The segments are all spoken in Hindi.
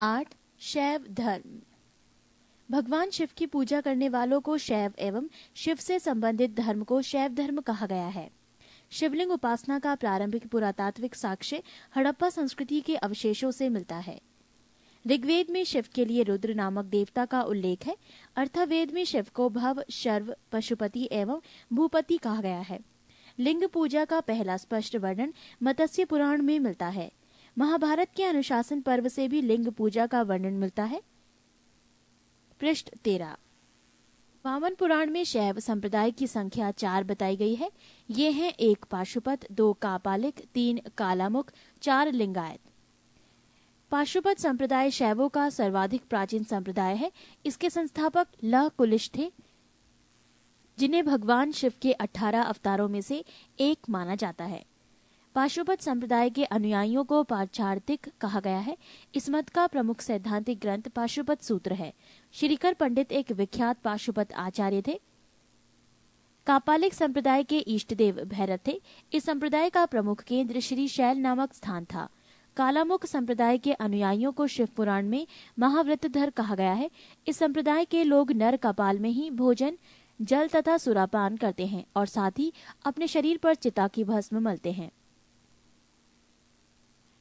8. शैव धर्म। भगवान शिव की पूजा करने वालों को शैव एवं शिव से संबंधित धर्म को शैव धर्म कहा गया है। शिवलिंग उपासना का प्रारंभिक पुरातात्विक साक्ष्य हड़प्पा संस्कृति के अवशेषों से मिलता है। ऋग्वेद में शिव के लिए रुद्र नामक देवता का उल्लेख है। अर्थवेद में शिव को भव, शर्व, पशुपति एवं भूपति कहा गया है। लिंग पूजा का पहला स्पष्ट वर्णन मत्स्य पुराण में मिलता है। महाभारत के अनुशासन पर्व से भी लिंग पूजा का वर्णन मिलता है। पृष्ठ 13। वामन पुराण में शैव संप्रदाय की संख्या 4 बताई गई है। ये हैं 1 पाशुपत, 2 कापालिक, 3 कालामुख, 4 लिंगायत। पाशुपत संप्रदाय शैवों का सर्वाधिक प्राचीन संप्रदाय है। इसके संस्थापक लह कुलिश थे, जिन्हें भगवान शिव के 18 अवतारों में से एक माना जाता है। पाशुपत संप्रदाय के अनुयायियों को पाशार्थिक कहा गया है। इस मत का प्रमुख सैद्धांतिक ग्रंथ पाशुपत सूत्र है। श्रीकर पंडित एक विख्यात पाशुपत आचार्य थे। कापालिक संप्रदाय के इष्टदेव भैरव थे। इस संप्रदाय का प्रमुख केंद्र श्री शैल नामक स्थान था। कालामुख संप्रदाय के अनुयायियों को शिव पुराण में महाव्रतधर कहा गया है। इस संप्रदाय के लोग नर कपाल में ही भोजन, जल तथा सुरापान करते हैं और साथ ही अपने शरीर पर चिता की भस्म मलते हैं।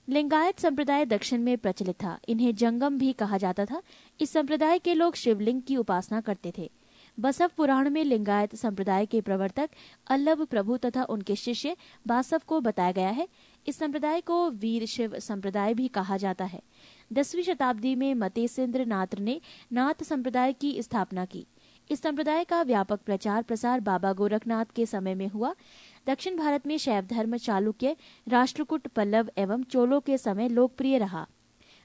लिंगायत संप्रदाय दक्षिण में प्रचलित था। इन्हें जंगम भी कहा जाता था। इस संप्रदाय के लोग शिवलिंग की उपासना करते थे। बसव पुराण में लिंगायत संप्रदाय के प्रवर्तक अल्लभ प्रभु तथा उनके शिष्य बासव को बताया गया है। इस संप्रदाय को वीर शिव संप्रदाय भी कहा जाता है। 10वीं शताब्दी में मतेसेंद्र नाथ ने नाथ संप्रदाय की स्थापना की। इस संप्रदाय का व्यापक प्रचार प्रसार बाबा गोरखनाथ के समय में हुआ। दक्षिण भारत में शैव धर्म चालुक्य, राष्ट्रकूट, पल्लव एवं चोलों के समय लोकप्रिय रहा।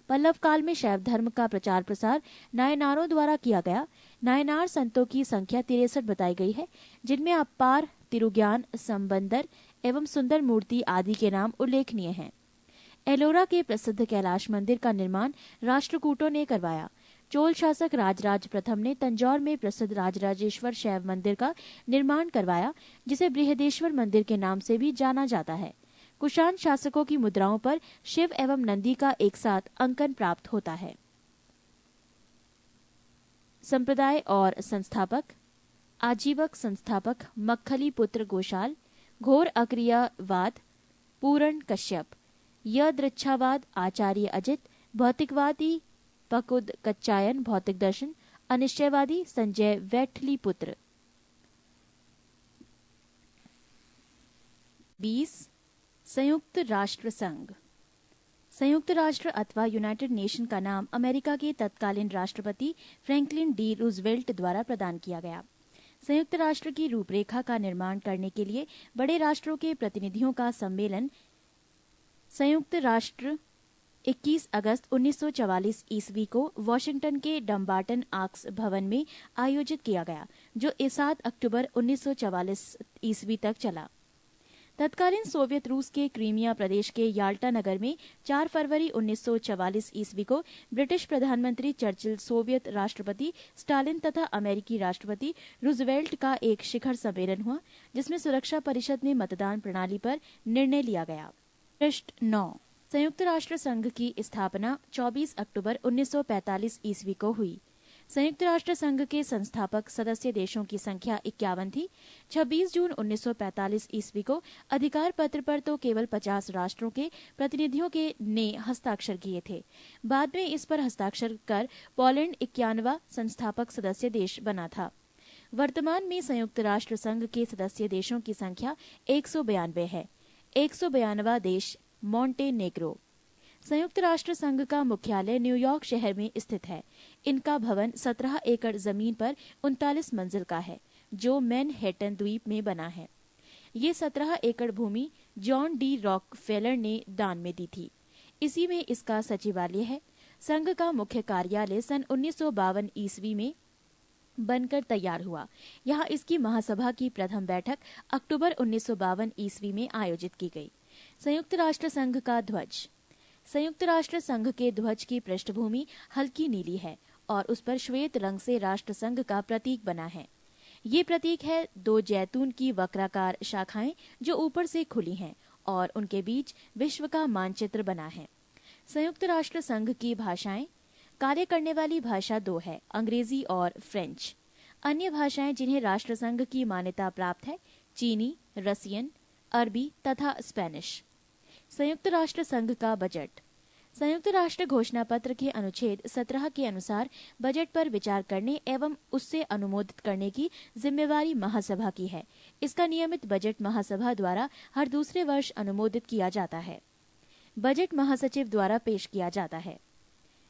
पल्लव काल में शैव धर्म का प्रचार प्रसार नायनारों द्वारा किया गया। नायनार संतों की संख्या 63 बताई गई है, जिनमें अपार, तिरुज्ञान, संबंदर एवं सुंदर मूर्ति आदि के नाम उल्लेखनीय हैं। एलोरा के प्रसिद्ध कैलाश मंदिर का निर्माण राष्ट्रकूटों ने करवाया। चोल शासक राजराज प्रथम ने तंजौर में प्रसिद्ध राजराजेश्वर शैव मंदिर का निर्माण करवाया, जिसे बृहदेश्वर मंदिर के नाम से भी जाना जाता है। कुषाण शासकों की मुद्राओं पर शिव एवं नंदी का एक साथ अंकन प्राप्त होता है। संप्रदाय और संस्थापक। आजीवक संस्थापक मक्खली पुत्र गोशाल, घोर अक्रियावाद पूरण कश्यप, यदृच्छावाद आचार्य अजित, भौतिकवादी पकुद कच्चायन, भौतिक दर्शन अनिश्चयवादी संजय वैठली पुत्र। 20. संयुक्त राष्ट्र संघ। संयुक्त राष्ट्र अथवा यूनाइटेड नेशन का नाम अमेरिका के तत्कालीन राष्ट्रपति फ्रैंकलिन डी रूजवेल्ट द्वारा प्रदान किया गया। संयुक्त राष्ट्र की रूपरेखा का निर्माण करने के लिए बड़े राष्ट्रों के प्रतिनिधियों का सम्मेलन संयुक्त राष्ट्र 21 अगस्त 1944 ईस्वी को वॉशिंगटन के डम्बार्टन आर्क्स भवन में आयोजित किया गया, जो 7 अक्टूबर 1944 ईस्वी तक चला। तत्कालीन सोवियत रूस के क्रीमिया प्रदेश के याल्टा नगर में 4 फरवरी 1944 ईस्वी को ब्रिटिश प्रधानमंत्री चर्चिल, सोवियत राष्ट्रपति स्टालिन तथा अमेरिकी राष्ट्रपति रूजवेल्ट का एक शिखर सम्मेलन हुआ, जिसमें सुरक्षा परिषद में मतदान प्रणाली पर निर्णय लिया गया। पृष्ठ 9। संयुक्त राष्ट्र संघ की स्थापना 24 अक्टूबर 1945 ईस्वी को हुई। संयुक्त राष्ट्र संघ के संस्थापक सदस्य देशों की संख्या 51 थी। 26 जून 1945 ईस्वी को अधिकार पत्र पर तो केवल 50 राष्ट्रों के प्रतिनिधियों के ने हस्ताक्षर किए थे। बाद में इस पर हस्ताक्षर कर पोलैंड 91वां संस्थापक सदस्य देश बना था। वर्तमान में संयुक्त राष्ट्र संघ के सदस्य देशों की संख्या 192 है। 192वां देश मोंटेनेग्रो। संयुक्त राष्ट्र संघ का मुख्यालय न्यूयॉर्क शहर में स्थित है। इनका भवन 17 एकड़ जमीन पर 39 मंजिल का है, जो मैनहट्टन द्वीप में बना है। ये 17 एकड़ भूमि जॉन डी रॉकफेलर ने दान में दी थी। इसी में इसका सचिवालय है। संघ का मुख्य कार्यालय सन 1952 ईस्वी में बनकर तैयार हुआ। यहाँ इसकी महासभा की प्रथम बैठक अक्टूबर 1952 ईस्वी में आयोजित की गई। संयुक्त राष्ट्र संघ का ध्वज। संयुक्त राष्ट्र संघ के ध्वज की पृष्ठभूमि हल्की नीली है और उस पर श्वेत रंग से राष्ट्र संघ का प्रतीक बना है। ये प्रतीक है 2 जैतून की वक्राकार शाखाएं जो ऊपर से खुली हैं और उनके बीच विश्व का मानचित्र बना है। संयुक्त राष्ट्र संघ की भाषाएं कार्य करने वाली भाषा 2 है, अंग्रेजी और फ्रेंच। अन्य भाषाएं जिन्हें राष्ट्रसंघ की मान्यता प्राप्त है, चीनी, रसियन, अरबी तथा स्पेनिश। संयुक्त राष्ट्र संघ का बजट। संयुक्त राष्ट्र घोषणा पत्र के अनुच्छेद 17 के अनुसार बजट पर विचार करने एवं उससे अनुमोदित करने की जिम्मेवारी महासभा की है। इसका नियमित बजट महासभा द्वारा हर दूसरे वर्ष अनुमोदित किया जाता है। बजट महासचिव द्वारा पेश किया जाता है।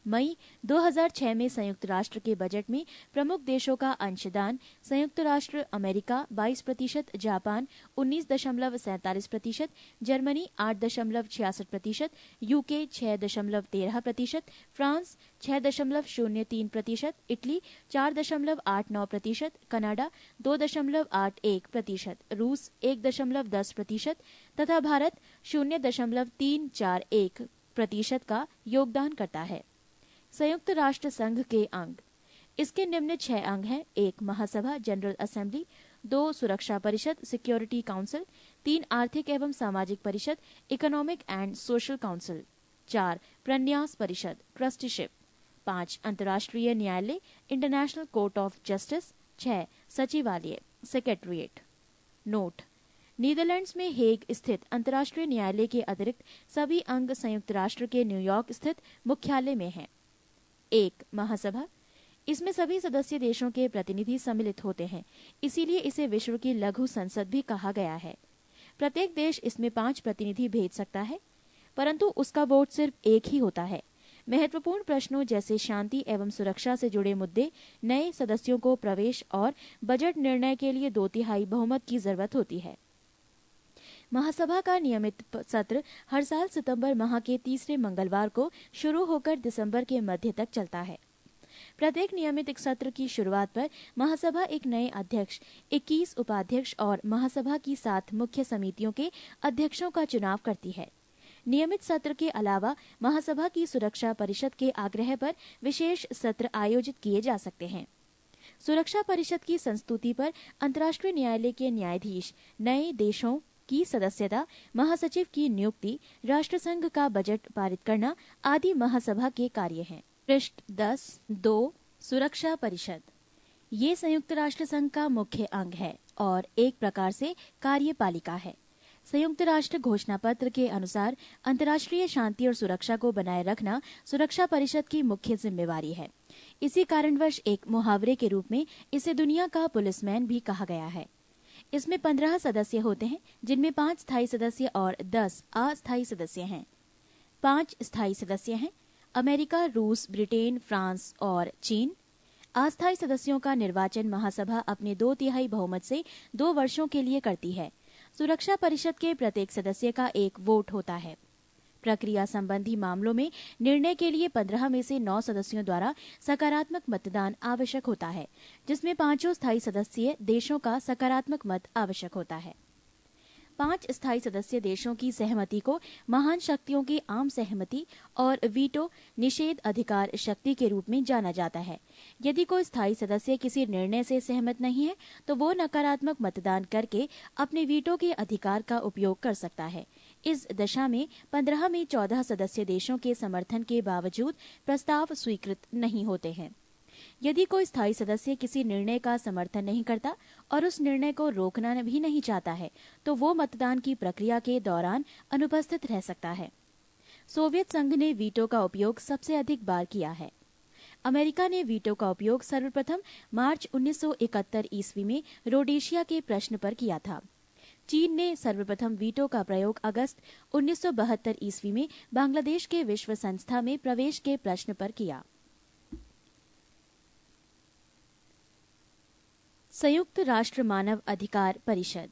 मई 2006 में संयुक्त राष्ट्र के बजट में प्रमुख देशों का अंशदान संयुक्त राष्ट्र America 22%, Japan 19.47%, Germany 8.66%, UK 6.13%, France 6.03%, Italy 4.89%, Canada 2.81%, रूस 1.10% तथा भारत 0.341% का योगदान करता है। संयुक्त राष्ट्र संघ के अंग। इसके निम्न 6 अंग हैं: 1 महासभा जनरल असेंबली, 2 सुरक्षा परिषद सिक्योरिटी काउंसिल, 3 आर्थिक एवं सामाजिक परिषद इकोनॉमिक एंड सोशल काउंसिल, 4 प्रन्यास परिषद ट्रस्टीशिप, 5 अंतर्राष्ट्रीय न्यायालय इंटरनेशनल कोर्ट ऑफ जस्टिस, 6 सचिवालय सेक्रेटरिएट। नोट: नीदरलैंड्स में हेग स्थित अंतर्राष्ट्रीय न्यायालय के अतिरिक्त सभी अंग संयुक्त राष्ट्र के न्यूयॉर्क स्थित मुख्यालय में हैं। 1 महासभा। इसमें सभी सदस्य देशों के प्रतिनिधि सम्मिलित होते हैं, इसीलिए इसे विश्व की लघु संसद भी कहा गया है। प्रत्येक देश इसमें 5 प्रतिनिधि भेज सकता है, परंतु उसका वोट सिर्फ एक ही होता है। महत्वपूर्ण प्रश्नों जैसे शांति एवं सुरक्षा से जुड़े मुद्दे नए सदस्यों को प्रवेश और बजट निर्णय के लिए 2/3 बहुमत की जरूरत होती है। महासभा का नियमित सत्र हर साल सितंबर माह के तीसरे मंगलवार को शुरू होकर दिसंबर के मध्य तक चलता है। प्रत्येक नियमित सत्र की शुरुआत पर महासभा एक नए अध्यक्ष, 21 उपाध्यक्ष और महासभा की 7 मुख्य समितियों के अध्यक्षों का चुनाव करती है। नियमित सत्र के अलावा महासभा की सुरक्षा परिषद के आग्रह पर विशेष सत्र आयोजित किए जा सकते हैं। सुरक्षा परिषद की संस्तुति पर अंतर्राष्ट्रीय न्यायालय के न्यायाधीश, नए देशों की सदस्यता, महासचिव की नियुक्ति, राष्ट्रसंघ का बजट पारित करना आदि महासभा के कार्य हैं। पृष्ठ 10(2) सुरक्षा परिषद। ये संयुक्त राष्ट्र संघ का मुख्य अंग है और एक प्रकार से कार्यपालिका है। संयुक्त राष्ट्र घोषणा पत्र के अनुसार अंतर्राष्ट्रीय शांति और सुरक्षा को बनाए रखना सुरक्षा परिषद की मुख्य जिम्मेवारी है। इसी कारणवश एक मुहावरे के रूप में इसे दुनिया का पुलिसमैन भी कहा गया है। इसमें 15 सदस्य होते हैं, जिनमें 5 स्थायी सदस्य और 10 अस्थायी सदस्य हैं। 5 स्थायी सदस्य हैं अमेरिका, रूस, ब्रिटेन, फ्रांस और चीन। अस्थायी सदस्यों का निर्वाचन महासभा अपने 2/3 बहुमत से 2 वर्षों के लिए करती है। सुरक्षा परिषद के प्रत्येक सदस्य का एक वोट होता है। प्रक्रिया संबंधी मामलों में निर्णय के लिए 15 में से 9 सदस्यों द्वारा सकारात्मक मतदान आवश्यक होता है, जिसमें 5 स्थायी सदस्य देशों का सकारात्मक मत आवश्यक होता है। 5 स्थायी सदस्य देशों की सहमति को महान शक्तियों की आम सहमति और वीटो निषेध अधिकार शक्ति के रूप में जाना जाता है। यदि कोई स्थायी सदस्य किसी निर्णय से सहमत नहीं है, तो वो नकारात्मक मतदान करके अपने वीटो के अधिकार का उपयोग कर सकता है। इस दशा में 15 में 14 सदस्य देशों के समर्थन के बावजूद प्रस्ताव स्वीकृत नहीं होते हैं। यदि कोई स्थायी सदस्य किसी निर्णय का समर्थन नहीं करता और उस निर्णय को रोकना भी नहीं चाहता है, तो वो मतदान की प्रक्रिया के दौरान अनुपस्थित रह सकता है। सोवियत संघ ने वीटो का उपयोग सबसे अधिक बार किया है। अमेरिका ने वीटो का उपयोग सर्वप्रथम मार्च 1971 ईस्वी में रोडेशिया के प्रश्न पर किया था। चीन ने सर्वप्रथम वीटो का प्रयोग अगस्त 1972 ईस्वी में बांग्लादेश के विश्व संस्था में प्रवेश के प्रश्न पर किया। संयुक्त राष्ट्र मानव अधिकार परिषद।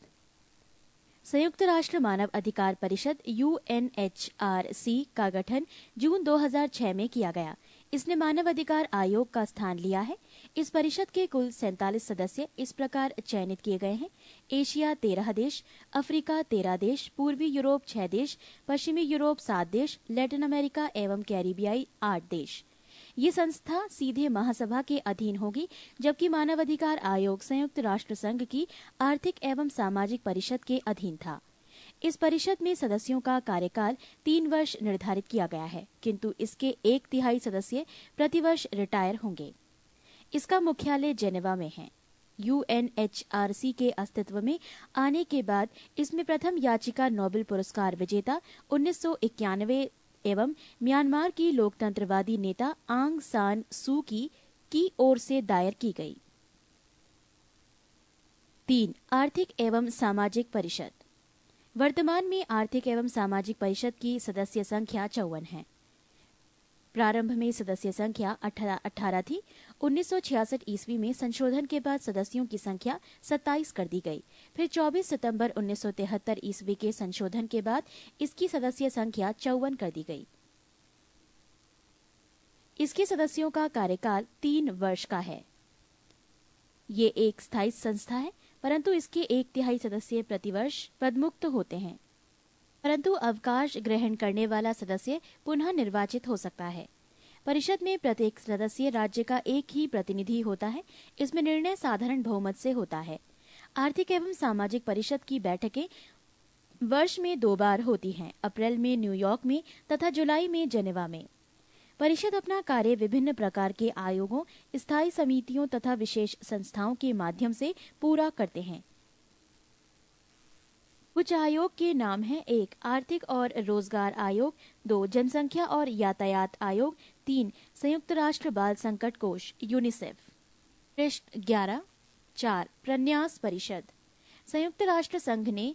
संयुक्त राष्ट्र मानव अधिकार परिषद UNHRC का गठन जून 2006 में किया गया। इसने मानव अधिकार आयोग का स्थान लिया है। इस परिषद के कुल 47 सदस्य इस प्रकार चयनित किए गए हैं: एशिया 13 देश, अफ्रीका 13 देश, पूर्वी यूरोप 6 देश, पश्चिमी यूरोप 7 देश, लैटिन अमेरिका एवं कैरिबियाई 8 देश। ये संस्था सीधे महासभा के अधीन होगी, जबकि मानवाधिकार आयोग संयुक्त राष्ट्र संघ की आर्थिक एवं सामाजिक परिषद के अधीन था। इस परिषद में सदस्यों का कार्यकाल 3 वर्ष निर्धारित किया गया है, किंतु इसके 1/3 सदस्य प्रतिवर्ष रिटायर होंगे। इसका मुख्यालय जेनेवा में है। UNHRC के अस्तित्व में आने के बाद इसमें प्रथम याचिका नोबेल पुरस्कार विजेता 1991 एवं म्यांमार की लोकतंत्रवादी नेता आंग सान सू की ओर से दायर की गई। 3. आर्थिक एवं सामाजिक परिषद। वर्तमान में आर्थिक एवं सामाजिक परिषद की सदस्य संख्या 54 है। प्रारंभ में सदस्य संख्या 18 थी। 1966 ईस्वी में संशोधन के बाद सदस्यों की संख्या 27 कर दी गई। फिर 24 सितंबर 1973 ईस्वी के संशोधन के बाद इसकी सदस्य संख्या 54 कर दी गई। इसके सदस्यों का कार्यकाल 3 वर्ष का है। ये एक स्थायी संस्था है, परंतु इसके 1/3 सदस्य प्रतिवर्ष पदमुक्त होते हैं, परंतु अवकाश ग्रहण करने वाला सदस्य पुनः निर्वाचित हो सकता है। परिषद में प्रत्येक सदस्य राज्य का एक ही प्रतिनिधि होता है। इसमें निर्णय साधारण बहुमत से होता है। आर्थिक एवं सामाजिक परिषद की बैठकें वर्ष में 2 बार होती हैं, अप्रैल में न्यूयॉर्क में तथा जुलाई में जेनेवा में। परिषद अपना कार्य विभिन्न प्रकार के आयोगों, स्थायी समितियों तथा विशेष संस्थाओं के माध्यम से पूरा करते हैं। कुछ आयोग के नाम हैं: 1. आर्थिक और रोजगार आयोग, 2. जनसंख्या और यातायात आयोग, 3. संयुक्त राष्ट्र बाल संकट कोष यूनिसेफ। पृष्ठ 11। 4. प्रन्यास परिषद। संयुक्त राष्ट्र संघ ने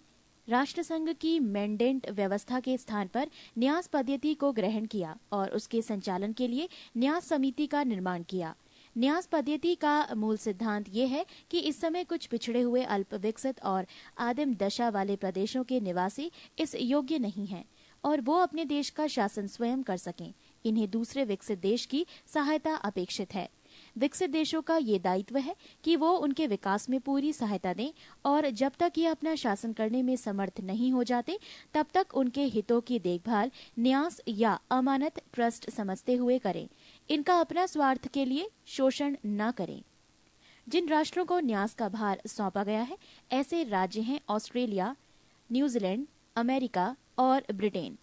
राष्ट्रसंघ की मैंडेट व्यवस्था के स्थान पर न्यास पद्धति को ग्रहण किया और उसके संचालन के लिए न्यास समिति का निर्माण किया। न्यास पद्धति का मूल सिद्धांत ये है कि इस समय कुछ पिछड़े हुए, अल्प विकसित और आदिम दशा वाले प्रदेशों के निवासी इस योग्य नहीं हैं और वो अपने देश का शासन स्वयं कर सकें। इन्हें दूसरे विकसित देश की सहायता अपेक्षित है। विकसित देशों का ये दायित्व है कि वो उनके विकास में पूरी सहायता दें और जब तक ये अपना शासन करने में समर्थ नहीं हो जाते तब तक उनके हितों की देखभाल न्यास या अमानत ट्रस्ट समझते हुए करें। इनका अपना स्वार्थ के लिए शोषण न करें। जिन राष्ट्रों को न्यास का भार सौंपा गया है ऐसे राज्य हैं ऑस्ट्रेलिया, न्यूजीलैंड, अमेरिका और ब्रिटेन।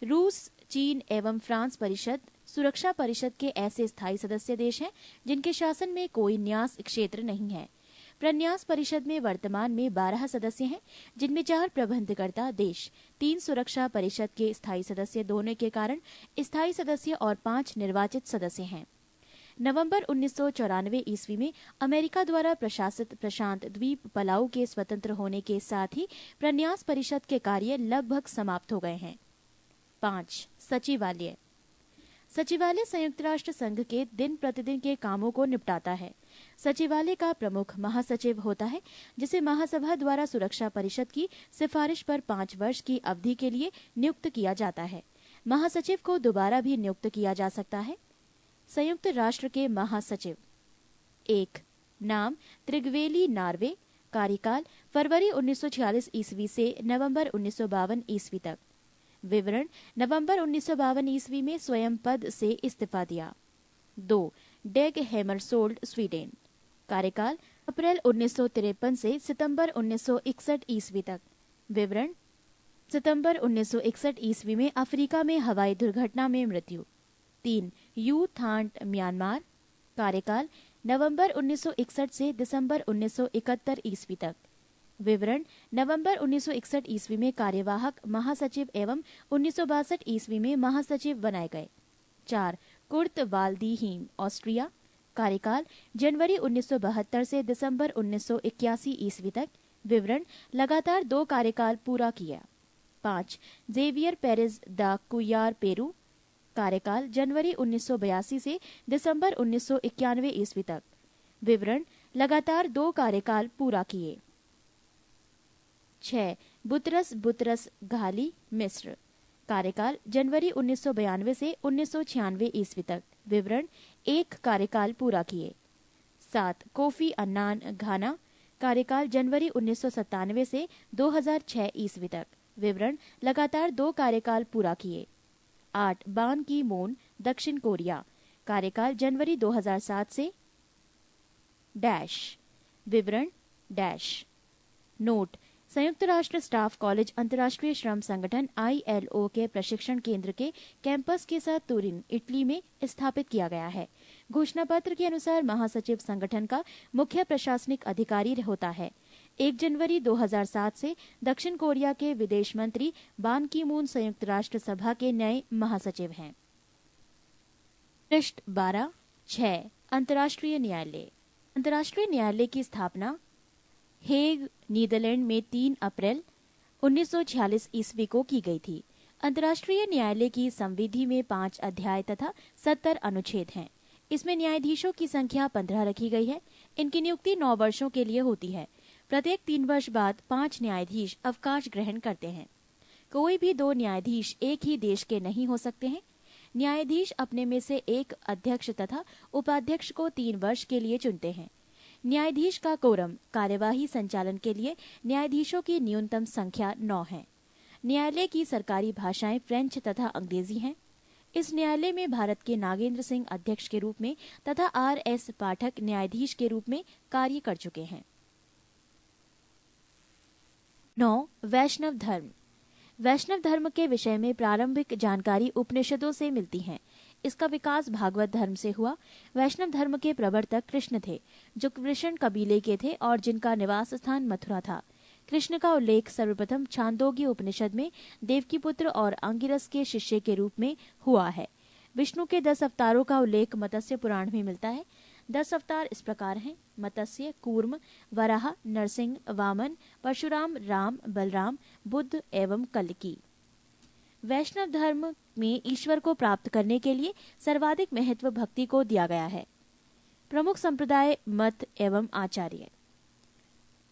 रूस, चीन एवं फ्रांस परिषद सुरक्षा परिषद के ऐसे स्थायी सदस्य देश हैं जिनके शासन में कोई न्यास क्षेत्र नहीं है। प्रन्यास परिषद में वर्तमान में 12 सदस्य हैं, जिनमें 4 प्रबंधकर्ता देश, 3 सुरक्षा परिषद के स्थायी सदस्य होने के कारण स्थायी सदस्य और 5 निर्वाचित सदस्य हैं। नवंबर 1994 ईस्वी में अमेरिका द्वारा प्रशासित प्रशांत द्वीप पलाऊ के स्वतंत्र होने के साथ ही प्रन्यास परिषद के कार्य लगभग समाप्त हो गए हैं। 5. सचिवालय। सचिवालय संयुक्त राष्ट्र संघ के दिन प्रतिदिन के कामों को निपटाता है। सचिवालय का प्रमुख महासचिव होता है, जिसे महासभा द्वारा सुरक्षा परिषद की सिफारिश पर 5 वर्ष की अवधि के लिए नियुक्त किया जाता है। महासचिव को दोबारा भी नियुक्त किया जा सकता है। संयुक्त राष्ट्र के महासचिव। 1. नाम त्रिगवेली नार्वे। कार्यकाल फरवरी 1946 ईस्वी से नवंबर 1952 ईस्वी तक। विवरण: नवंबर 1952 ईस्वी में स्वयं पद से इस्तीफा दिया। 2. डेग हेमरसोल्ड, स्वीडन। कार्यकाल अप्रैल 1953 से सितंबर 1961 ईस्वी तक। विवरण: सितंबर 1961 ईस्वी में अफ्रीका में हवाई दुर्घटना में मृत्यु। 3. U Thant, Myanmar. कार्यकाल नवंबर 1961 से दिसंबर 1971 ईस्वी तक। विवरण: नवंबर 1961 ईस्वी में कार्यवाहक महासचिव एवं 1962 ईस्वी में महासचिव बनाए गए। 4. कुर्त वाल्दीहीम, ऑस्ट्रिया। कार्यकाल जनवरी 1972 से दिसंबर 1981 ईस्वी तक। विवरण: लगातार 2 कार्यकाल पूरा किया। 5. जेवियर पेरेज दा कुयार, पेरू। कार्यकाल जनवरी 1982 से दिसंबर 1991 ईस्वी तक। विवरण: लगातार 2 कार्यकाल पूरा किए। 6. बुतरस बुतरस घाली, मिस्र। कार्यकाल जनवरी 1992 से 1996 ईस्वी तक। विवरण: 1 कार्यकाल पूरा किए। 7. कोफी अन्नान, घाना। कार्यकाल जनवरी 1997 से 2006 ईस्वी तक। विवरण: लगातार 2 कार्यकाल पूरा किए। 8. बान की मून, दक्षिण कोरिया। कार्यकाल जनवरी 2007 से डैश। विवरण डैश। नोट: संयुक्त राष्ट्र स्टाफ कॉलेज अंतर्राष्ट्रीय श्रम संगठन ILO के प्रशिक्षण केंद्र के कैंपस के साथ तुरिन, इटली में स्थापित किया गया है। घोषणा पत्र के अनुसार महासचिव संगठन का मुख्य प्रशासनिक अधिकारी होता है। 1 जनवरी 2007 से दक्षिण कोरिया के विदेश मंत्री बान की मून संयुक्त राष्ट्र सभा के नए महासचिव हैं। पृष्ठ 12-6 अंतर्राष्ट्रीय न्यायालय। अंतर्राष्ट्रीय न्यायालय की स्थापना हेग, नीदरलैंड में 3 अप्रैल 1946 ईस्वी को की गई थी। अंतर्राष्ट्रीय न्यायालय की संविधि में 5 अध्याय तथा 70 अनुच्छेद हैं। इसमें न्यायाधीशों की संख्या 15 रखी गई है। इनकी नियुक्ति 9 वर्षों के लिए होती है। प्रत्येक 3 वर्ष बाद 5 न्यायाधीश अवकाश ग्रहण करते हैं। कोई भी 2 न्यायाधीश एक ही देश के नहीं हो सकते हैं। न्यायाधीश अपने में से एक अध्यक्ष तथा उपाध्यक्ष को 3 वर्ष के लिए चुनते हैं। न्यायाधीश का कोरम कार्यवाही संचालन के लिए न्यायाधीशों की न्यूनतम संख्या 9 है। न्यायालय की सरकारी भाषाएं फ्रेंच तथा अंग्रेजी हैं। इस न्यायालय में भारत के नागेंद्र सिंह अध्यक्ष के रूप में तथा RS पाठक न्यायाधीश के रूप में कार्य कर चुके हैं। 9. वैष्णव धर्म। वैष्णव धर्म के विषय में प्रारंभिक जानकारी उपनिषदों से मिलती है। इसका विकास भागवत धर्म से हुआ। वैष्णव धर्म के प्रवर्तक कृष्ण थे, जो कृष्ण कबीले के थे और जिनका निवास स्थान मथुरा था। कृष्ण का उल्लेख सर्वप्रथम छांदोग्य उपनिषद में देवकीपुत्र और अंगिरस के शिष्य के रूप में हुआ है। विष्णु के 10 अवतारों का उल्लेख मत्स्य पुराण में मिलता है। 10 अवतार इस प्रकार हैं: मत्स्य, कूर्म, वराह, नरसिंह, वामन, परशुराम, राम, बलराम, बुद्ध एवं कल्की। वैष्णव धर्म में ईश्वर को प्राप्त करने के लिए सर्वाधिक महत्व भक्ति को दिया गया है। प्रमुख संप्रदाय, मत एवं आचार्य।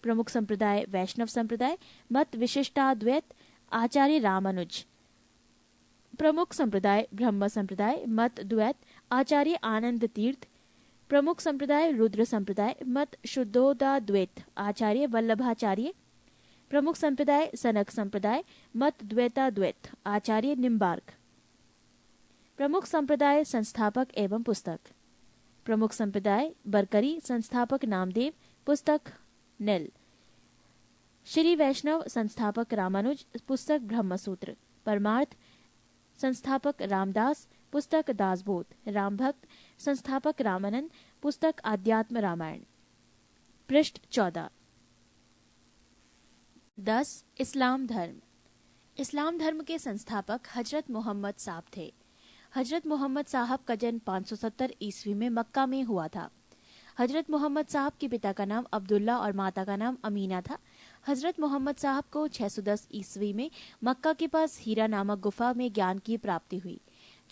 प्रमुख संप्रदाय वैष्णव संप्रदाय, मत विशिष्टाद्वैत, आचार्य रामानुज। प्रमुख संप्रदाय ब्रह्म संप्रदाय, मत द्वैत, आचार्य आनंद तीर्थ। प्रमुख संप्रदाय रुद्र संप्रदाय, मत शुद्धोदाद्वैत, आचार्य वल्लभाचार्य। प्रमुख संप्रदाय सनक संप्रदाय, मत द्वैताद्वैत, आचार्य निम्बार्क। प्रमुख संप्रदाय संस्थापक एवं पुस्तक। प्रमुख संप्रदाय बरकरी, संस्थापक नामदेव, पुस्तक नेल। श्री वैष्णव संस्थापक रामानुज, पुस्तक ब्रह्मसूत्र। परमार्थ संस्थापक रामदास, पुस्तक दासबोध। रामभक्त संस्थापक रामानंद, पुस्तक आध्यात्म रामायण। पृष्ठ 14। 10. इस्लाम धर्म। इस्लाम धर्म के संस्थापक हजरत मोहम्मद साहब थे। हजरत मोहम्मद साहब का जन्म 570 ईस्वी में मक्का में हुआ था। हजरत मोहम्मद साहब के पिता का नाम अब्दुल्ला और माता का नाम अमीना था। हजरत मोहम्मद साहब को 610 ईस्वी में मक्का के पास हीरा नामक गुफा में ज्ञान की प्राप्ति हुई।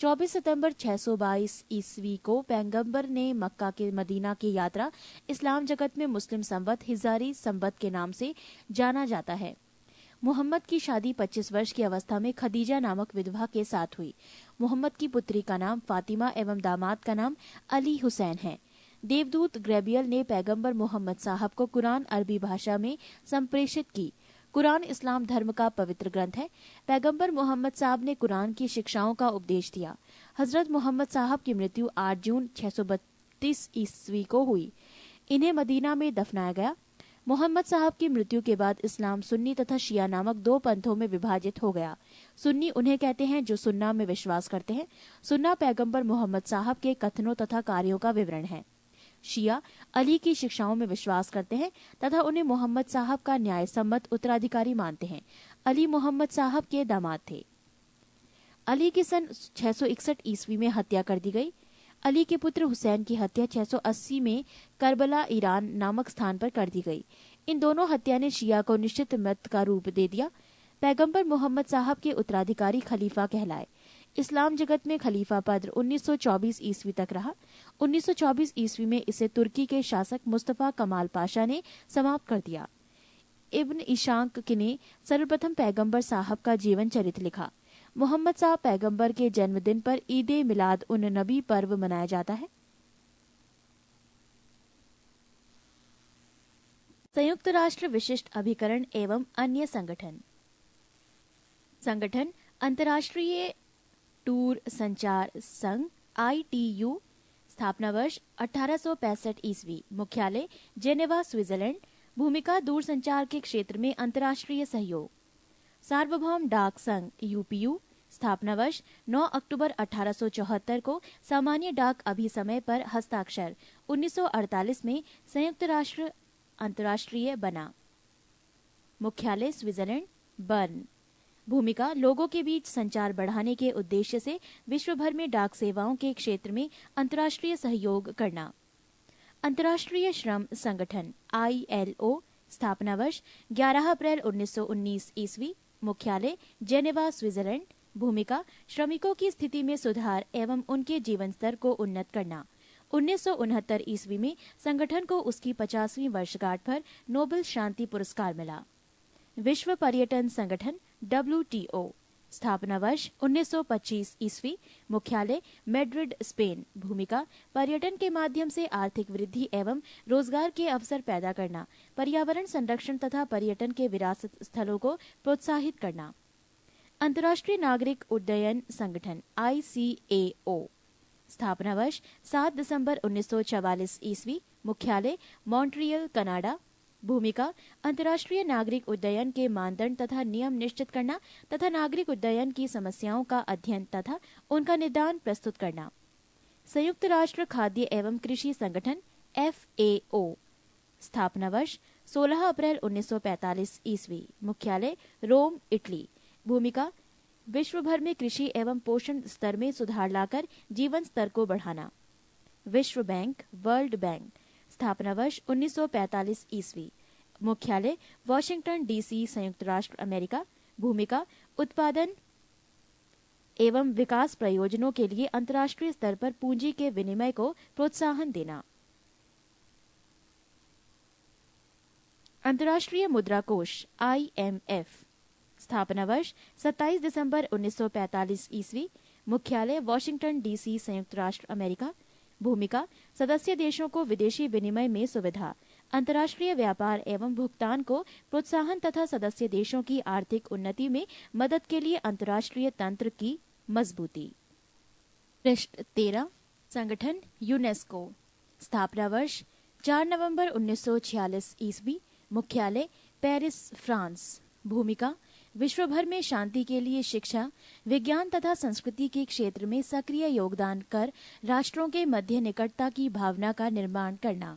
24 सितंबर 622 ईस्वी को पैगंबर ने मक्का के मदीना की यात्रा इस्लाम जगत में मुस्लिम संवत हिजारी संवत के नाम से जाना जाता है। मोहम्मद की शादी 25 वर्ष की अवस्था में खदीजा नामक विधवा के साथ हुई। मोहम्मद की पुत्री का नाम फातिमा एवं दामाद का नाम अली हुसैन है। देवदूत ग्रेबियल ने पैगंबर मोहम्मद साहब को कुरान अरबी भाषा में संप्रेषित की। कुरान इस्लाम धर्म का पवित्र ग्रंथ है। पैगंबर मोहम्मद साहब ने कुरान की शिक्षाओं का उपदेश दिया। हजरत मोहम्मद साहब की मृत्यु 8 जून 632 ईस्वी को हुई। इन्हें मदीना में दफनाया गया। मोहम्मद साहब की मृत्यु के बाद इस्लाम सुन्नी तथा शिया नामक 2 पंथों में विभाजित हो गया। सुन्नी उन्हें कहते हैं जो सुन्ना में विश्वास करते हैं। सुन्ना पैगंबर मोहम्मद साहब के कथनों तथा कार्यों का विवरण है। शिया अली की शिक्षाओं में विश्वास करते हैं तथा उन्हें मोहम्मद साहब का न्याय सम्मत उत्तराधिकारी मानते हैं। अली मोहम्मद साहब के दामाद थे। अली की सन 661 ईस्वी में हत्या कर दी गई। अली के पुत्र हुसैन की हत्या 680 में करबला ईरान नामक स्थान पर कर दी गई। इन दोनों हत्या ने शिया को निश्चित मत का रूप दे दिया। पैगंबर मोहम्मद साहब के उत्तराधिकारी खलीफा कहलाए। इस्लाम जगत में खलीफा पद 1924 ईस्वी तक रहा। 1924 ईस्वी में इसे तुर्की के शासक मुस्तफा कमाल पाशा ने समाप्त कर दिया। इब्न इशाक ने सर्वप्रथम पैगंबर साहब का जीवन चरित्र लिखा। मोहम्मद साहब पैगंबर के जन्मदिन पर ईद मिलाद उन नबी पर्व मनाया जाता है। संयुक्त राष्ट्र विशिष्ट अभिकरण एवं अन्य संगठन। संगठन अंतर्राष्ट्रीय टूर संचार संघ ITU। स्थापना वर्ष 1865 ईस्वी। मुख्यालय जेनेवा, स्विट्जरलैंड। भूमिका दूरसंचार के क्षेत्र में अंतर्राष्ट्रीय सहयोग। सार्वभौम डाक संघ यूपीयू स्थापना वर्ष 9 अक्टूबर 1874 को सामान्य डाक अभिसमय पर हस्ताक्षर। 1948 में संयुक्त राष्ट्र अंतर्राष्ट्रीय बना। मुख्यालय स्विट्जरलैंड बर्न। भूमिका लोगों के बीच संचार बढ़ाने के उद्देश्य से विश्व भर में डाक सेवाओं के क्षेत्र में अंतर्राष्ट्रीय सहयोग करना। अंतर्राष्ट्रीय श्रम संगठन ILO स्थापना वर्ष 11 अप्रैल 1919 ईस्वी। मुख्यालय जेनेवा स्विट्जरलैंड। भूमिका श्रमिकों की स्थिति में सुधार एवं उनके जीवन स्तर को उन्नत करना। 1969 ईस्वी में संगठन को उसकी 50वीं वर्षगांठ पर नोबेल शांति पुरस्कार मिला। विश्व पर्यटन संगठन WTO स्थापना वर्ष 1925 ईस्वी। मुख्यालय मैड्रिड स्पेन। भूमिका पर्यटन के माध्यम से आर्थिक वृद्धि एवं रोजगार के अवसर पैदा करना, पर्यावरण संरक्षण तथा पर्यटन के विरासत स्थलों को प्रोत्साहित करना। अंतर्राष्ट्रीय नागरिक उड्डयन संगठन ICAO स्थापना वर्ष 7 दिसंबर 1944 ईस्वी। मुख्यालय मॉन्ट्रियल कनाडा। भूमिका अंतर्राष्ट्रीय नागरिक उड्डयन के मानदंड तथा नियम निश्चित करना तथा नागरिक उड्डयन की समस्याओं का अध्ययन तथा उनका निदान प्रस्तुत करना। संयुक्त राष्ट्र खाद्य एवं कृषि संगठन FAO स्थापना वर्ष 16 अप्रैल 1945 ईस्वी। मुख्यालय रोम इटली। भूमिका विश्व भर में कृषि एवं पोषण स्तर में सुधार लाकर जीवन स्तर को बढ़ाना। विश्व बैंक वर्ल्ड बैंक स्थापना वर्ष 1945 ईस्वी। मुख्यालय वॉशिंगटन DC संयुक्त राष्ट्र अमेरिका। भूमिका उत्पादन एवं विकास प्रयोजनों के लिए अंतर्राष्ट्रीय स्तर पर पूंजी के विनिमय को प्रोत्साहन देना। अंतर्राष्ट्रीय मुद्रा कोष IMF स्थापना वर्ष 27 दिसंबर 1945 ईस्वी। मुख्यालय वॉशिंगटन DC संयुक्त राष्ट्र अमेरिका। भूमिका सदस्य देशों को विदेशी विनिमय में सुविधा, अंतर्राष्ट्रीय व्यापार एवं भुगतान को प्रोत्साहन तथा सदस्य देशों की आर्थिक उन्नति में मदद के लिए अंतर्राष्ट्रीय तंत्र की मजबूती। पृष्ठ 13 संगठन यूनेस्को स्थापना वर्ष 4 नवंबर 1946 ईस्वी। मुख्यालय पेरिस फ्रांस। भूमिका विश्व भर में शांति के लिए शिक्षा, विज्ञान तथा संस्कृति के क्षेत्र में सक्रिय योगदान कर राष्ट्रों के मध्य निकटता की भावना का निर्माण करना।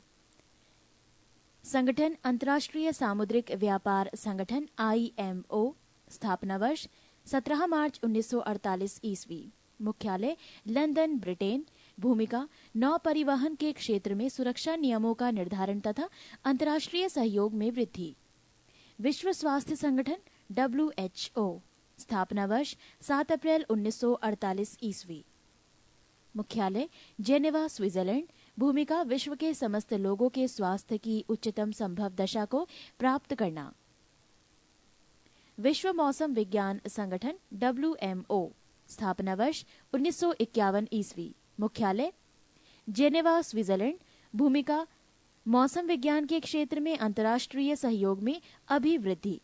संगठन अंतर्राष्ट्रीय सामुद्रिक व्यापार संगठन IMO स्थापना वर्ष 17 मार्च 1948 ईस्वी। मुख्यालय लंदन ब्रिटेन। भूमिका नौ परिवहन के क्षेत्र में सुरक्षा नियमों का निर्धारण तथा अंतर्राष्ट्रीय सहयोग में वृद्धि। विश्व स्वास्थ्य संगठन WHO स्थापना वर्ष 7 अप्रैल 1948 ईस्वी। मुख्यालय जेनेवा स्विट्जरलैंड। भूमिका विश्व के समस्त लोगों के स्वास्थ्य की उच्चतम संभव दशा को प्राप्त करना। विश्व मौसम विज्ञान संगठन WMO स्थापना वर्ष 1951 ईस्वी। मुख्यालय जेनेवा स्विट्जरलैंड। भूमिका मौसम विज्ञान के क्षेत्र में अंतर्राष्ट्रीय सहयोग में अभिवृद्धि,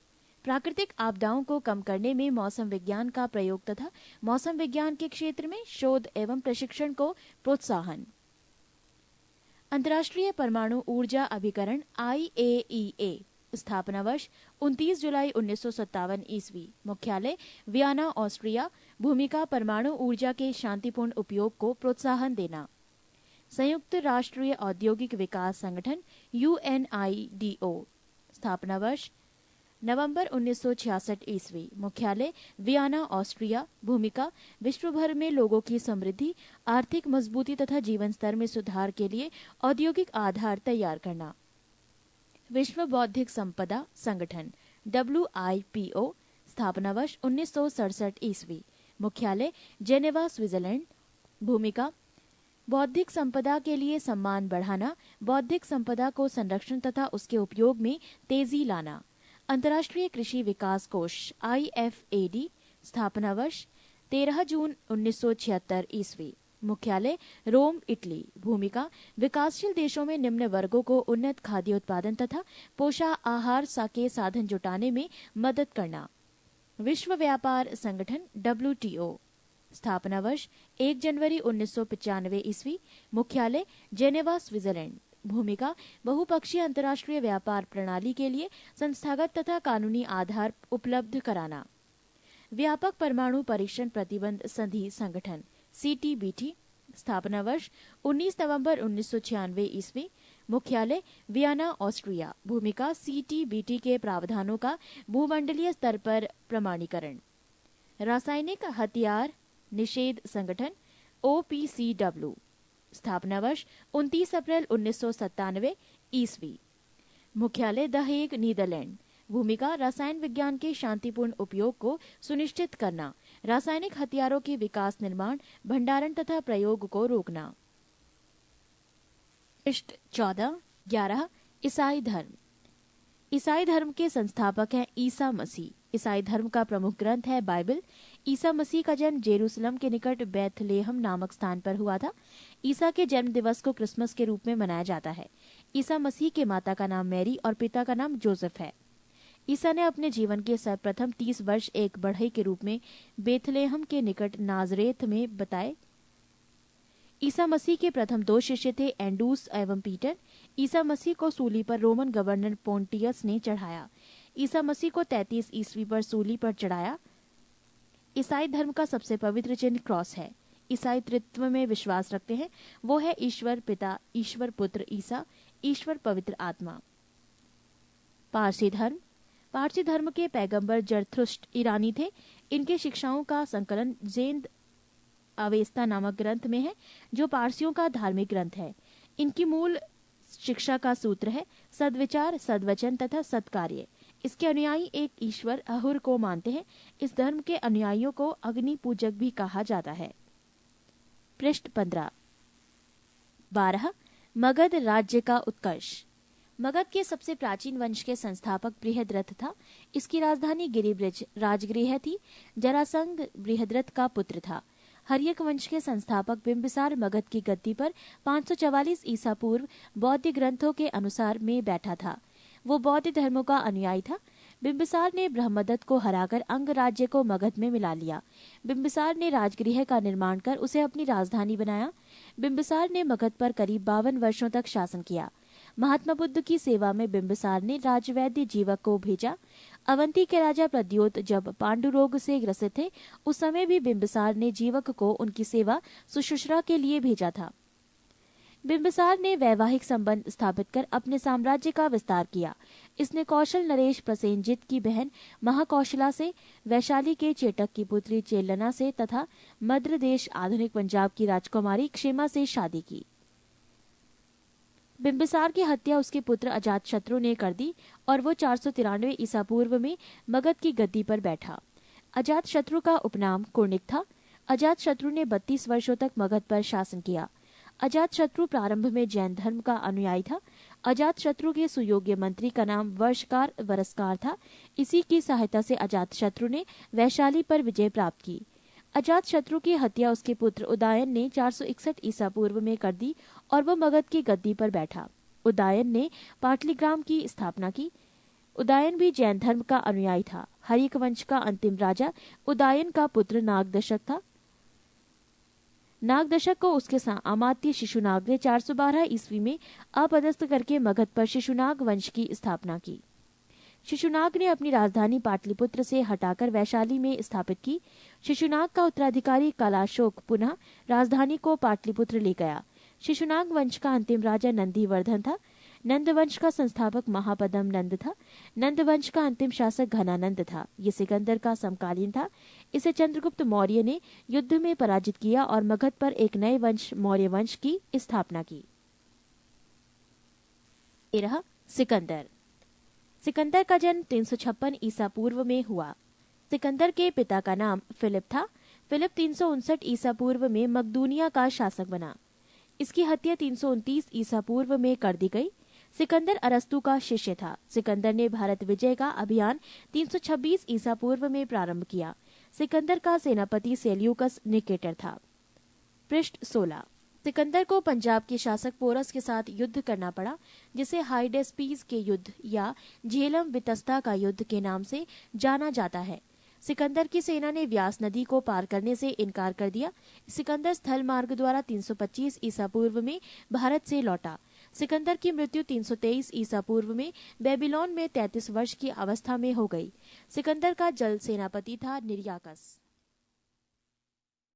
प्राकृतिक आपदाओं को कम करने में मौसम विज्ञान का प्रयोग तथा मौसम विज्ञान के क्षेत्र में शोध एवं प्रशिक्षण को प्रोत्साहन। अंतर्राष्ट्रीय परमाणु ऊर्जा अभिकरण IAEA स्थापना वर्ष 29 जुलाई 1957 ईस्वी। मुख्यालय वियना ऑस्ट्रिया। भूमिका परमाणु ऊर्जा के शांतिपूर्ण उपयोग को प्रोत्साहन देना। संयुक्त राष्ट्रीय औद्योगिक विकास संगठन UNIDO स्थापना वर्ष नवंबर 1966 ईस्वी। मुख्यालय वियना ऑस्ट्रिया। भूमिका विश्व भर में लोगों की समृद्धि, आर्थिक मजबूती तथा जीवन स्तर में सुधार के लिए औद्योगिक आधार तैयार करना। विश्व बौद्धिक संपदा संगठन WIPO स्थापना वर्ष 1967 ईस्वी। मुख्यालय जेनेवा स्विट्जरलैंड। भूमिका बौद्धिक संपदा के लिए सम्मान बढ़ाना, बौद्धिक संपदा को संरक्षण तथा उसके उपयोग में तेजी लाना। अंतर्राष्ट्रीय कृषि विकास कोष IFAD स्थापना वर्ष 13 जून 1976 ईस्वी। मुख्यालय रोम इटली। भूमिका विकासशील देशों में निम्न वर्गों को उन्नत खाद्य उत्पादन तथा पोषाहार के साधन जुटाने में मदद करना। विश्व व्यापार संगठन WTO स्थापना वर्ष 1 जनवरी 1995 ईस्वी। मुख्यालय जेनेवा स्विट्जरलैंड। भूमिका बहुपक्षीय अंतर्राष्ट्रीय व्यापार प्रणाली के लिए संस्थागत तथा कानूनी आधार उपलब्ध कराना। व्यापक परमाणु परीक्षण प्रतिबंध संधि संगठन CTBT, स्थापना वर्ष 19 नवंबर 1996 ईस्वी, मुख्यालय वियना, ऑस्ट्रिया। भूमिका CTBT के प्रावधानों का भूमंडलीय स्तर पर प्रमाणीकरण। रासायनिक हथियार निषेध संगठन OPCW, स्थापना वर्ष 29 अप्रैल 1997 ईस्वी, मुख्यालय द हेग, नीदरलैंड। भूमिका रसायन विज्ञान के शांतिपूर्ण उपयोग को सुनिश्चित करना, रासायनिक हथियारों के विकास, निर्माण, भंडारण तथा प्रयोग को रोकना। पृष्ठ 14-11 ईसाई धर्म। ईसाई धर्म के संस्थापक हैं ईसा मसीह। ईसाई धर्म का प्रमुख ग्रंथ है बाइबल। ईसा मसीह का जन्म जेरूसलम के निकट बैथलेहम नामक स्थान पर हुआ था। ईसा के जन्म दिवस को क्रिसमस के रूप में मनाया जाता है। ईसा मसीह के माता का नाम मैरी और पिता का नाम जोसेफ है। ईसा ने अपने जीवन के सर्वप्रथम 30 वर्ष एक बढ़ई के रूप में बैथलेहम के निकट नाजरेथ में बताए। ईसा मसीह के प्रथम 2 शिष्य थे एंडूस एवं पीटर। ईसा मसीह को सूली पर रोमन गवर्नर पोंटियस ने चढ़ाया। ईसा मसीह को 33 ईस्वी पर सूली पर चढ़ाया। ईसाई धर्म का सबसे पवित्र चिन्ह क्रॉस है। ईसाई त्रित्व में विश्वास रखते हैं, वो है ईश्वर पिता, ईश्वर पुत्र ईसा, ईश्वर पवित्र आत्मा। पारसी धर्म। पारसी धर्म के पैगंबर जरथुष्ट्र ईरानी थे। इनके शिक्षाओं का संकलन ज़ेंद अवेस्ता नामक ग्रंथ में है, जो पारसियों का धार्मिक ग्रंथ है। इनकी मूल शिक्षा का सूत्र है सद्विचार, सद्वचन तथा सत्कार्य। इसके अनुयायी एक ईश्वर अहुर को मानते हैं। इस धर्म के अनुयायियों को अग्नि पूजक भी कहा जाता है। पृष्ठ 15-12 मगध राज्य का उत्कर्ष। मगध के सबसे प्राचीन वंश के संस्थापक बृहद्रथ था। इसकी राजधानी गिरिब्रज राजगृह थी। जरासंध बृहद्रथ का पुत्र था। हर्यक वंश के संस्थापक बिंबिसार मगध की गद्दी पर 544 ईसा पूर्व बौद्ध ग्रंथों के अनुसार में बैठा था। वो बौद्ध धर्मों का अनुयायी था। बिंबिसार ने ब्रह्मदत्त को हराकर अंग राज्य को मगध में मिला लिया। बिंबिसार ने राजगृह का निर्माण कर उसे अपनी राजधानी बनाया। बिंबिसार ने मगध पर करीब 52 वर्षों तक शासन किया। महात्मा बुद्ध की सेवा में बिंबिसार ने राजवैद्य जीवक को भेजा। अवंती के राजा प्रद्योत जब पांडु रोग से ग्रसित थे, उस समय भी बिंबिसार ने जीवक को उनकी सेवा सुश्रूषा के लिए भेजा था। बिंबिसार ने वैवाहिक संबंध स्थापित कर अपने साम्राज्य का विस्तार किया। इसने कौशल नरेश प्रसेनजित की बहन महाकौशला से, वैशाली के चेटक की पुत्री चेलना से तथा मद्र देश आधुनिक पंजाब की राजकुमारी क्षेमा से शादी की। बिंबिसार की हत्या उसके पुत्र अजातशत्रु ने कर दी और वो 493 ईसा पूर्व में मगध की गद्दी पर बैठा। अजातशत्रु का उपनाम कुर्णिक था। अजातशत्रु ने 32 वर्षों तक मगध पर शासन किया। अजातशत्रु प्रारंभ में जैन धर्म का अनुयायी था। अजातशत्रु के सुयोग्य मंत्री का नाम वर्षकार वरस्कार था। इसी की सहायता से अजातशत्रु ने वैशाली पर विजय प्राप्त की। अजातशत्रु की हत्या उसके पुत्र उदयन ने 461 ईसा पूर्व में कर दी और वो मगध की गद्दी पर बैठा। उदयन ने पाटलिग्राम की स्थापना की। उदयन भी जैन धर्म का अनुयायी था। हर्यक वंश का अंतिम राजा उदयन का पुत्र नागदशक था। नागदशक को उसके अमात्य शिशुनाग ने 412 ईस्वी में अपदस्थ करके मगध पर शिशुनाग वंश की स्थापना की। शिशुनाग ने अपनी राजधानी पाटलिपुत्र से हटाकर वैशाली में स्थापित की। शिशुनाग का उत्तराधिकारी कलाशोक पुनः राजधानी को पाटलिपुत्र ले गया। शिशुनाग वंश का अंतिम राजा नंदीवर्धन था। नंद वंश का संस्थापक महापदम नंद था। नंद वंश का अंतिम शासक घनानंद था। ये सिकंदर का समकालीन था। इसे चंद्रगुप्त मौर्य ने युद्ध में पराजित किया और मगध पर एक नए वंश मौर्य वंश की स्थापना की। सिकंदर। सिकंदर का जन्म 356 ईसा पूर्व में हुआ। सिकंदर के पिता का नाम फिलिप था। फिलिप 359 ईसा पूर्व में मकदूनिया का शासक बना। इसकी हत्या 329 ईसा पूर्व में कर दी गई। सिकंदर अरस्तु का शिष्य था। सिकंदर ने भारत विजय का अभियान 326 ईसा पूर्व में प्रारंभ किया। सिकंदर का सेनापति सेल्यूकस निकेटर था। पृष्ठ 16। सिकंदर को पंजाब के शासक पोरस के साथ युद्ध करना पड़ा, जिसे हाइडेस्पीज के युद्ध या झेलम वितस्ता का युद्ध के नाम से जाना जाता है। सिकंदर की सेना ने व्यास नदी को पार करने से इनकार कर दिया। सिकंदर स्थल मार्ग द्वारा 325 ईसा पूर्व में भारत से लौटा। सिकंदर की मृत्यु 323 ईसा पूर्व में बेबीलोन में 33 वर्ष की अवस्था में हो गई। सिकंदर का जल सेनापति था निर्याकस।